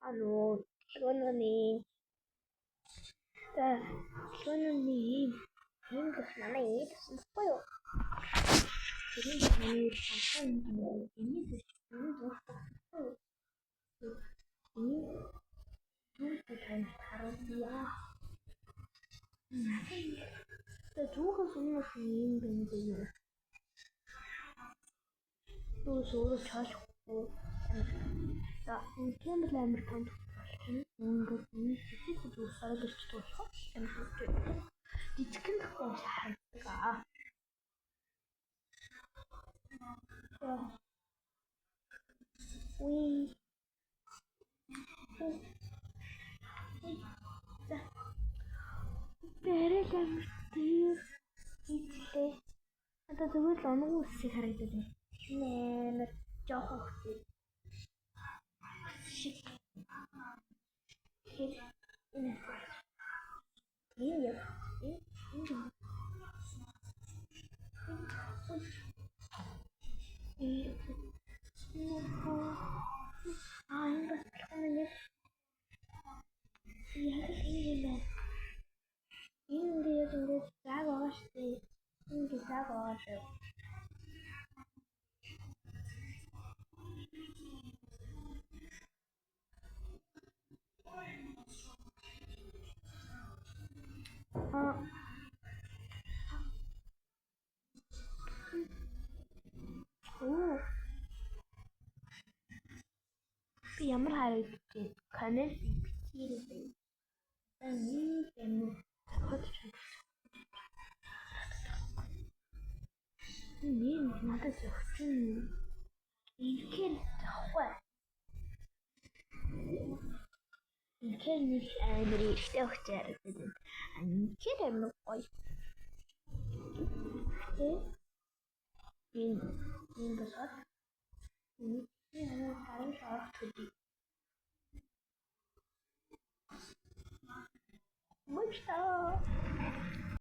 Kilgononin. Kilgononin. English манай English боёо. Тэр миний хамсан English дуртай. Дуртай харагдаа. Тэр зүгээс өмнөх юм бэнзээ. Өөрөө чаашгүй. За, энэ Американ ингээд нэг хэсэг зүйлсээр гэрч болох юм шиг. Дижгэн тохиол харагдаа. Бэрэг амтэр итлээ. Одоо тэгвэл онгоо үсийг харагдаад байна. Нэмэр жоохон хөтэй. Шик. Энэ би ямар харагдав? Канал битгий. Энэ юм хот чад. Энэ надад зөвхөн инкер тахгүй. Инкер нэг амир ихтэй харагдав. Инкер амир гоё. Энэ басаад энэ харин шаард төдий. Мочта